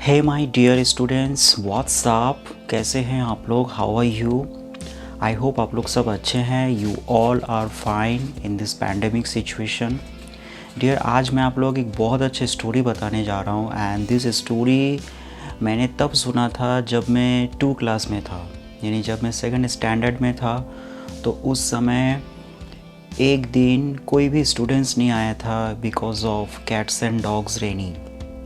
Hey my dear students, what's up. कैसे हैं आप लोग? How are you? I hope आप लोग सब अच्छे हैं। You all are fine in this pandemic situation. Dear, आज मैं आप लोग एक बहुत अच्छी स्टोरी बताने जा रहा हूँ। एंड दिस स्टोरी मैंने तब सुना था जब मैं 2 क्लास में था, यानी जब मैं 2nd स्टैंडर्ड में था। तो उस समय एक दिन कोई भी स्टूडेंट्स नहीं आया था because of cats and dogs raining,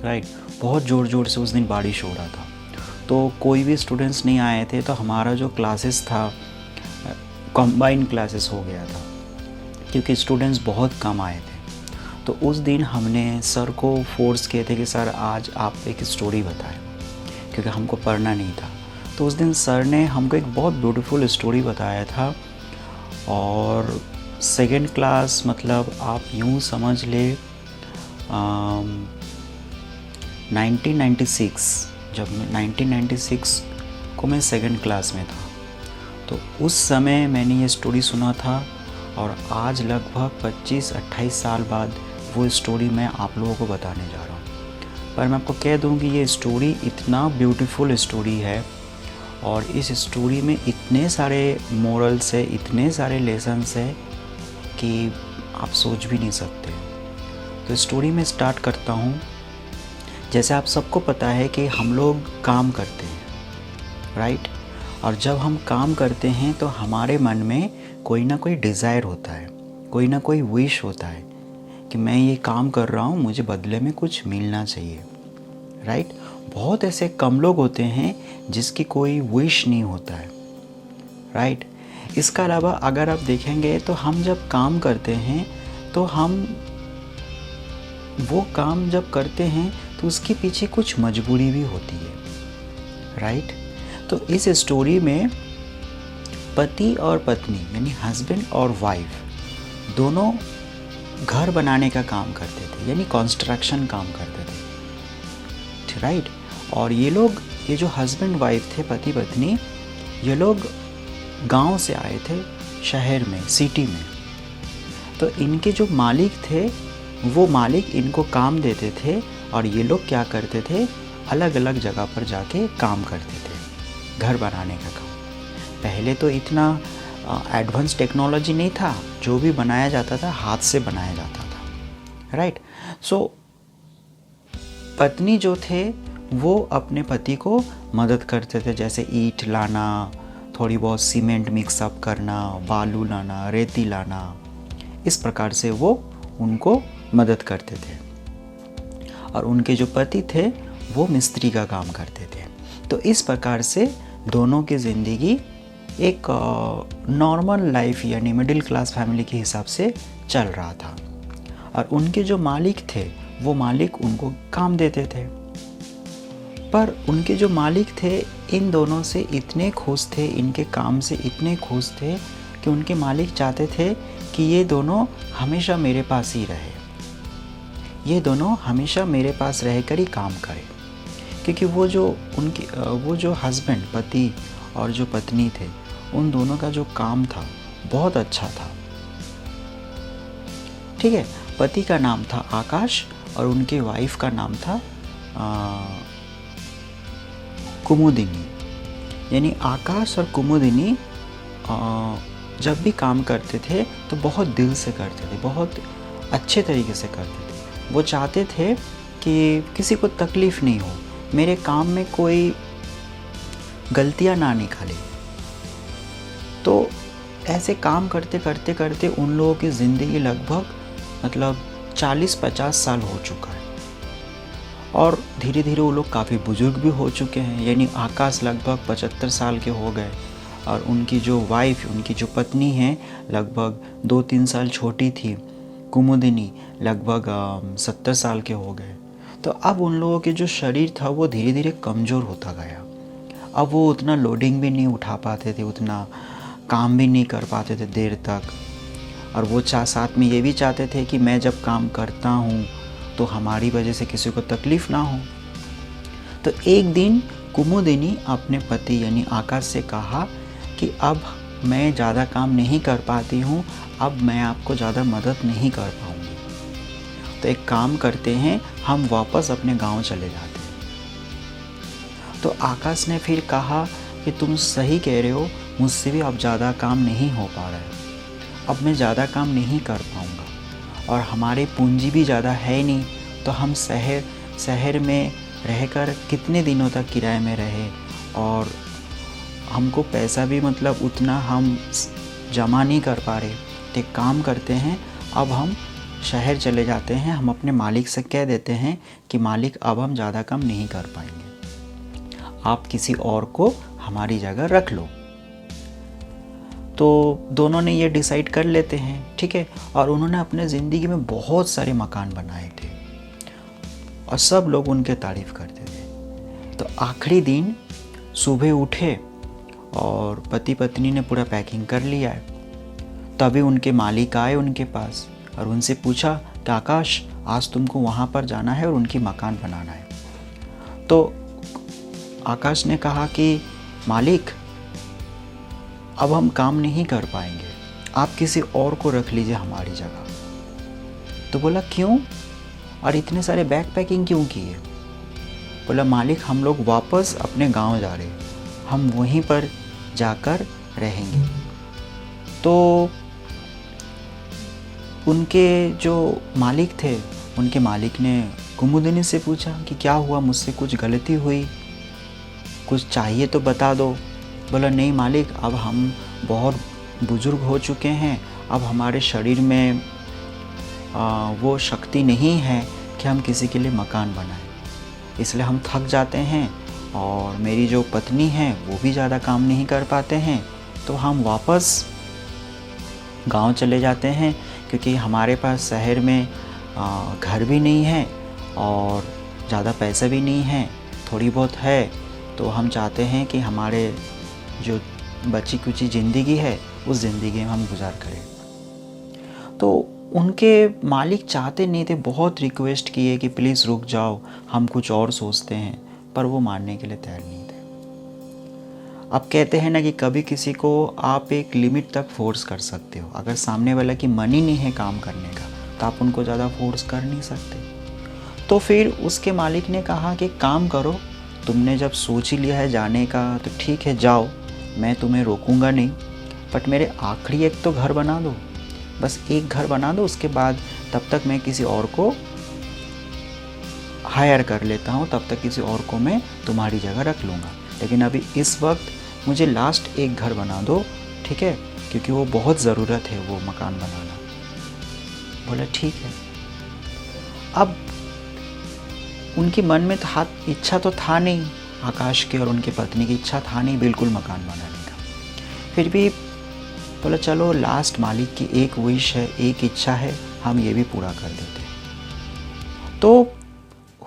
right. बहुत ज़ोर ज़ोर से उस दिन बारिश हो रहा था, तो कोई भी स्टूडेंट्स नहीं आए थे। तो हमारा जो क्लासेस था कंबाइन क्लासेस हो गया था क्योंकि स्टूडेंट्स बहुत कम आए थे। तो उस दिन हमने सर को फोर्स किए थे कि सर आज आप एक स्टोरी बताएं, क्योंकि हमको पढ़ना नहीं था। तो उस दिन सर ने हमको एक बहुत ब्यूटीफुल स्टोरी बताया था। और 2nd क्लास मतलब आप यूँ समझ ले 1996, जब मैं 1996 को मैं 2nd क्लास में था, तो उस समय मैंने ये स्टोरी सुना था। और आज लगभग 25-28 साल बाद वो स्टोरी मैं आप लोगों को बताने जा रहा हूँ। पर मैं आपको कह दूँ कि ये स्टोरी इतना ब्यूटीफुल स्टोरी है और इस स्टोरी में इतने सारे मोरल्स है, इतने सारे लेसन्स है कि आप सोच भी नहीं सकते। तो स्टोरी में स्टार्ट करता हूँ। जैसे आप सबको पता है कि हम लोग काम करते हैं, राइट। और जब हम काम करते हैं तो हमारे मन में कोई ना कोई डिज़ायर होता है, कोई ना कोई विश होता है कि मैं ये काम कर रहा हूँ, मुझे बदले में कुछ मिलना चाहिए, राइट। बहुत ऐसे कम लोग होते हैं जिसकी कोई विश नहीं होता है, राइट। इसका अलावा अगर आप देखेंगे तो हम जब काम करते हैं तो हम वो काम जब करते हैं तो उसके पीछे कुछ मजबूरी भी होती है, राइट। तो इस स्टोरी में पति और पत्नी यानी हस्बैंड और वाइफ दोनों घर बनाने का काम करते थे, यानी कंस्ट्रक्शन काम करते थे, राइट। और ये जो हस्बैंड वाइफ थे, पति पत्नी, ये लोग गांव से आए थे शहर में, सिटी में। तो इनके जो मालिक थे वो मालिक इनको काम देते थे और ये लोग क्या करते थे, अलग अलग जगह पर जाके काम करते थे, घर बनाने का काम। पहले तो इतना एडवांस टेक्नोलॉजी नहीं था, जो भी बनाया जाता था हाथ से बनाया जाता था, राइट। सो पत्नी जो थे वो अपने पति को मदद करते थे, जैसे ईंट लाना, थोड़ी बहुत सीमेंट मिक्सअप करना, बालू लाना, रेती लाना। इस प्रकार से वो उनको मदद करते थे। और उनके जो पति थे वो मिस्त्री का काम करते थे। तो इस प्रकार से दोनों की ज़िंदगी एक नॉर्मल लाइफ यानी मिडिल क्लास फैमिली के हिसाब से चल रहा था। और उनके जो मालिक थे वो मालिक उनको काम देते थे। पर उनके जो मालिक थे इन दोनों से इतने खुश थे, इनके काम से इतने खुश थे कि उनके मालिक चाहते थे कि ये दोनों हमेशा मेरे पास ही रहे, ये दोनों हमेशा मेरे पास रहकर ही काम करें। क्योंकि वो जो हस्बैंड, पति और जो पत्नी थे, उन दोनों का जो काम था बहुत अच्छा था, ठीक है। पति का नाम था आकाश और उनके वाइफ का नाम था कुमुदिनी। यानी आकाश और कुमुदिनी जब भी काम करते थे तो बहुत दिल से करते थे, बहुत अच्छे तरीके से करते थे। वो चाहते थे कि किसी को तकलीफ़ नहीं हो, मेरे काम में कोई गलतियां ना निकाले। तो ऐसे काम करते करते करते उन लोगों की ज़िंदगी लगभग मतलब 40-50 साल हो चुका है। और धीरे धीरे वो लोग काफ़ी बुजुर्ग भी हो चुके हैं, यानी आकाश लगभग 75 साल के हो गए और उनकी जो वाइफ, उनकी जो पत्नी है, लगभग 2-3 साल छोटी थी, कुमुदिनी, लगभग 70 साल के हो गए। तो अब उन लोगों के जो शरीर था वो धीरे धीरे कमज़ोर होता गया। अब वो उतना लोडिंग भी नहीं उठा पाते थे, उतना काम भी नहीं कर पाते थे देर तक। और वो साथ में ये भी चाहते थे कि मैं जब काम करता हूँ तो हमारी वजह से किसी को तकलीफ़ ना हो। तो एक दिन कुमुदिनी अपने पति यानी आकाश से कहा कि अब मैं ज़्यादा काम नहीं कर पाती हूँ, अब मैं आपको ज़्यादा मदद नहीं कर पाऊँगी। तो एक काम करते हैं, हम वापस अपने गांव चले जाते हैं। तो आकाश ने फिर कहा कि तुम सही कह रहे हो, मुझसे भी अब ज़्यादा काम नहीं हो पा रहा है, अब मैं ज़्यादा काम नहीं कर पाऊँगा और हमारी पूंजी भी ज़्यादा है नहीं, तो हम शहर में रहकर कितने दिनों तक किराए में रहे और हमको पैसा भी मतलब उतना हम जमा नहीं कर पा रहे। तो एक काम करते हैं, अब हम शहर चले जाते हैं, हम अपने मालिक से कह देते हैं कि मालिक अब हम ज़्यादा काम नहीं कर पाएंगे, आप किसी और को हमारी जगह रख लो। तो दोनों ने ये डिसाइड कर लेते हैं, ठीक है। और उन्होंने अपने ज़िंदगी में बहुत सारे मकान बनाए थे और सब लोग उनके तारीफ़ करते थे। तो आखिरी दिन सुबह उठे और पति पत्नी ने पूरा पैकिंग कर लिया है। तभी उनके मालिक आए उनके पास और उनसे पूछा कि आकाश, आज तुमको वहाँ पर जाना है और उनकी मकान बनाना है। तो आकाश ने कहा कि मालिक, अब हम काम नहीं कर पाएंगे, आप किसी और को रख लीजिए हमारी जगह। तो बोला क्यों, और इतने सारे बैग पैकिंग क्यों किए? बोला मालिक, हम लोग वापस अपने गांव जा रहे हैं, हम वहीं पर जाकर रहेंगे। तो उनके जो मालिक थे, उनके मालिक ने कुमुदिनी से पूछा कि क्या हुआ, मुझसे कुछ गलती हुई, कुछ चाहिए तो बता दो। बोला नहीं मालिक, अब हम बहुत बुजुर्ग हो चुके हैं, अब हमारे शरीर में वो शक्ति नहीं है कि हम किसी के लिए मकान बनाएं, इसलिए हम थक जाते हैं और मेरी जो पत्नी है वो भी ज़्यादा काम नहीं कर पाते हैं, तो हम वापस गांव चले जाते हैं, क्योंकि हमारे पास शहर में घर भी नहीं है और ज़्यादा पैसा भी नहीं है, थोड़ी बहुत है। तो हम चाहते हैं कि हमारे जो बची कुची ज़िंदगी है उस ज़िंदगी में हम गुजार करें। तो उनके मालिक चाहते नहीं थे, बहुत रिक्वेस्ट किए कि प्लीज़ रुक जाओ, हम कुछ और सोचते हैं, पर वो मानने के लिए तैयार नहीं थे। अब कहते हैं ना कि कभी किसी को आप एक लिमिट तक फोर्स कर सकते हो, अगर सामने वाला की मन ही नहीं है काम करने का तो आप उनको ज़्यादा फोर्स कर नहीं सकते। तो फिर उसके मालिक ने कहा कि काम करो, तुमने जब सोच ही लिया है जाने का तो ठीक है जाओ, मैं तुम्हें रोकूंगा नहीं, बट मेरे आखिरी एक तो घर बना दो, बस एक घर बना दो, उसके बाद तब तक मैं किसी और को हायर कर लेता हूँ, तब तक किसी और को मैं तुम्हारी जगह रख लूँगा, लेकिन अभी इस वक्त मुझे लास्ट एक घर बना दो, ठीक है, क्योंकि वो बहुत ज़रूरत है वो मकान बनाना। बोला ठीक है। अब उनके मन में था, इच्छा तो था नहीं, आकाश की और उनकी पत्नी की इच्छा था नहीं बिल्कुल मकान बनाने का, फिर भी बोला चलो लास्ट मालिक की एक विश है, एक इच्छा है, हम ये भी पूरा कर देते। तो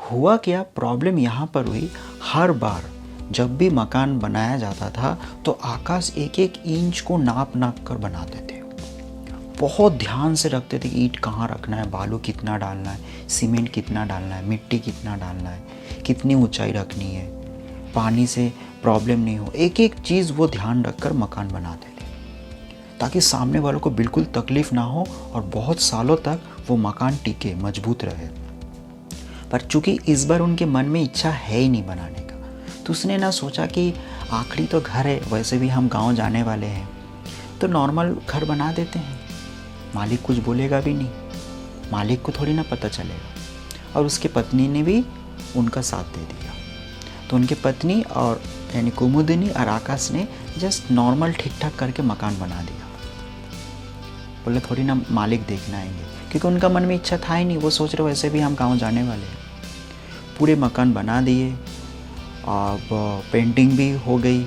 हुआ क्या, प्रॉब्लम यहाँ पर हुई, हर बार जब भी मकान बनाया जाता था तो आकाश एक एक इंच को नाप कर बनाते थे, बहुत ध्यान से रखते थे कि ईंट कहाँ रखना है, बालू कितना डालना है, सीमेंट कितना डालना है, मिट्टी कितना डालना है, कितनी ऊंचाई रखनी है, पानी से प्रॉब्लम नहीं हो, एक एक चीज़ वो ध्यान रखकर मकान बनाते थे ताकि सामने वालों को बिल्कुल तकलीफ़ ना हो और बहुत सालों तक वो मकान टिके, मजबूत रहे। पर चूंकि इस बार उनके मन में इच्छा है ही नहीं बनाने का, तो उसने ना सोचा कि आखिरी तो घर है, वैसे भी हम गांव जाने वाले हैं तो नॉर्मल घर बना देते हैं, मालिक कुछ बोलेगा भी नहीं, मालिक को थोड़ी ना पता चलेगा। और उसकी पत्नी ने भी उनका साथ दे दिया। तो उनकी पत्नी और यानी कुमुदिनी और आकाश ने जस्ट नॉर्मल ठीक ठाक करके मकान बना दिया। बोले थोड़ी ना मालिक देखना आएंगे, क्योंकि उनका मन में इच्छा था ही नहीं, वो सोच रहे वैसे भी हम गाँव जाने वाले हैं। पूरे मकान बना दिए, अब पेंटिंग भी हो गई।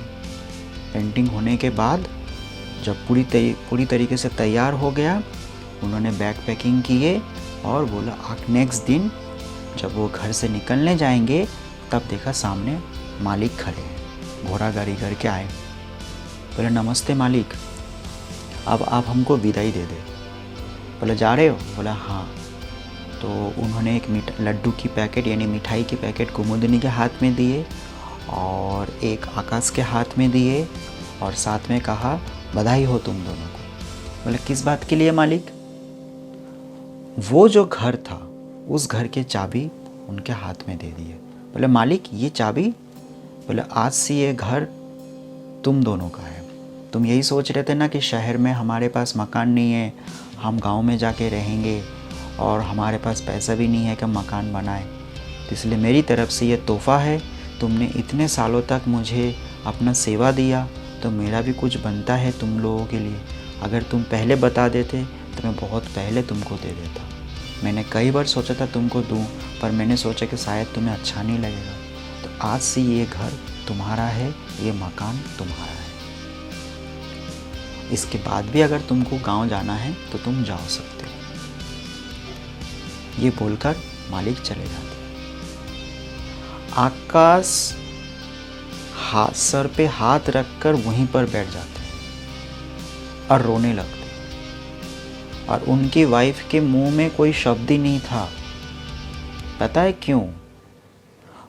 पेंटिंग होने के बाद जब पूरी तरीके से तैयार हो गया, उन्होंने बैग पैकिंग किए और बोला नेक्स्ट दिन जब वो घर से निकलने जाएंगे तब देखा सामने मालिक खड़े हैं, घोड़ा गाड़ी करके आए। बोले नमस्ते मालिक, अब आप हमको विदाई दे दे। बोला जा रहे हो? बोला हाँ। तो उन्होंने एक लड्डू की पैकेट यानी मिठाई की पैकेट कुमुदिनी के हाथ में दिए और एक आकाश के हाथ में दिए और साथ में कहा बधाई हो तुम दोनों को। बोले किस बात के लिए मालिक? वो जो घर था उस घर की चाबी उनके हाथ में दे दी है। बोले मालिक ये चाबी बोले आज से ये घर तुम दोनों का है। तुम यही सोच रहे थे ना कि शहर में हमारे पास मकान नहीं है, हम गांव में जाके रहेंगे और हमारे पास पैसा भी नहीं है कि हम मकान बनाएं। तो इसलिए मेरी तरफ से ये तोहफ़ा है। तुमने इतने सालों तक मुझे अपना सेवा दिया तो मेरा भी कुछ बनता है तुम लोगों के लिए। अगर तुम पहले बता देते तो मैं बहुत पहले तुमको दे देता। मैंने कई बार सोचा था तुमको दूं, पर मैंने सोचा कि शायद तुम्हें अच्छा नहीं लगेगा। तो आज से ये घर तुम्हारा है, ये मकान तुम्हारा है। इसके बाद भी अगर तुमको गांव जाना है तो तुम जा सकते हो। ये बोलकर मालिक चले जाते। आकाश सर पे हाथ रखकर वहीं पर बैठ जाते और रोने लगते। और उनकी वाइफ के मुंह में कोई शब्द ही नहीं था। पता है क्यों?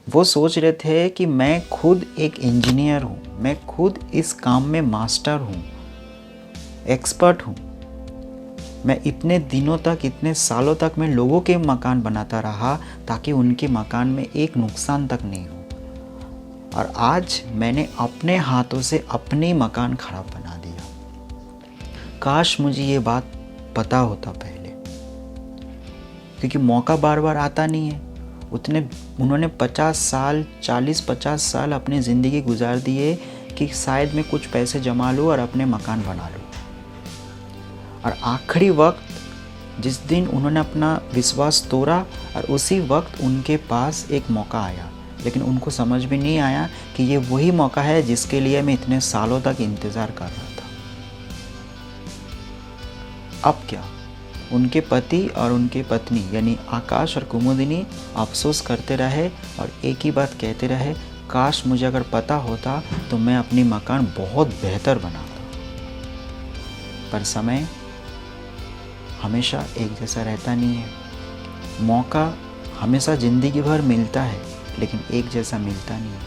वो सोच रहे थे कि मैं खुद एक इंजीनियर हूँ, मैं खुद इस काम में मास्टर हूँ, एक्सपर्ट हूँ। मैं इतने दिनों तक, इतने सालों तक मैं लोगों के मकान बनाता रहा ताकि उनके मकान में एक नुकसान तक नहीं हो। और आज मैंने अपने हाथों से अपने मकान खराब बना दिया। काश मुझे ये बात पता होता पहले, क्योंकि मौका बार बार आता नहीं है। उन्होंने 50 साल, 40-50 साल अपनी ज़िंदगी गुजार दिए कि शायद मैं कुछ पैसे जमा लूँ और अपने मकान बना लूँ। और आखिरी वक्त जिस दिन उन्होंने अपना विश्वास तोड़ा, और उसी वक्त उनके पास एक मौका आया, लेकिन उनको समझ भी नहीं आया कि ये वही मौका है जिसके लिए मैं इतने सालों तक इंतज़ार कर रहा था। अब क्या? उनके पति और उनके पत्नी यानी आकाश और कुमुदिनी अफसोस करते रहे और एक ही बात कहते रहे, काश मुझे अगर पता होता तो मैं अपनी मकान बहुत बेहतर बनाता। पर समय हमेशा एक जैसा रहता नहीं है। मौका हमेशा ज़िंदगी भर मिलता है, लेकिन एक जैसा मिलता नहीं है।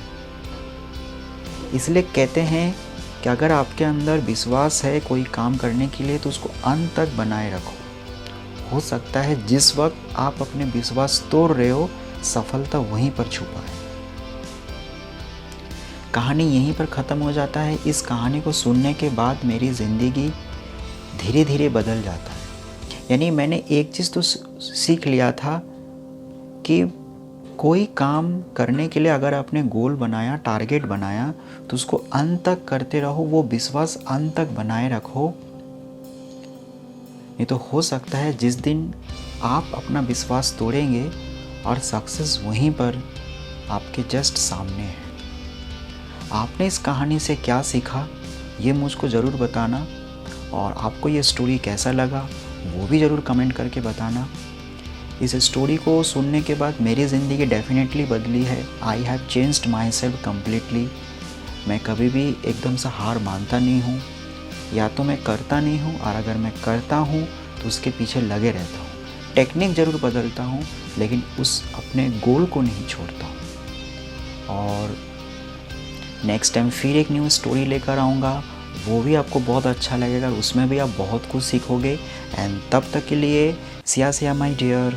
इसलिए कहते हैं कि अगर आपके अंदर विश्वास है कोई काम करने के लिए तो उसको अंत तक बनाए रखो। हो सकता है जिस वक्त आप अपने विश्वास तोड़ रहे हो, सफलता वहीं पर छुपा है। कहानी यहीं पर ख़त्म हो जाता है। इस कहानी को सुनने के बाद मेरी ज़िंदगी धीरे धीरे बदल जाता है। यानी मैंने एक चीज़ तो सीख लिया था कि कोई काम करने के लिए अगर आपने गोल बनाया, टारगेट बनाया, तो उसको अंत तक करते रहो, वो विश्वास अंत तक बनाए रखो। नहीं तो हो सकता है जिस दिन आप अपना विश्वास तोड़ेंगे और सक्सेस वहीं पर आपके जस्ट सामने है। आपने इस कहानी से क्या सीखा ये मुझको ज़रूर बताना, और आपको ये स्टोरी कैसा लगा वो भी ज़रूर कमेंट करके बताना। इस स्टोरी को सुनने के बाद मेरी ज़िंदगी डेफिनेटली बदली है। I have changed my self completely. मैं कभी भी एकदम से हार मानता नहीं हूँ, या तो मैं करता नहीं हूँ, और अगर मैं करता हूँ तो उसके पीछे लगे रहता हूँ। टेक्निक ज़रूर बदलता हूँ, लेकिन उस अपने गोल को नहीं छोड़ता हूँ। और नेक्स्ट टाइम फिर एक न्यू स्टोरी लेकर आऊँगा, वो भी आपको बहुत अच्छा लगेगा, उसमें भी आप बहुत कुछ सीखोगे। एंड तब तक के लिए सिया सिया माय डियर।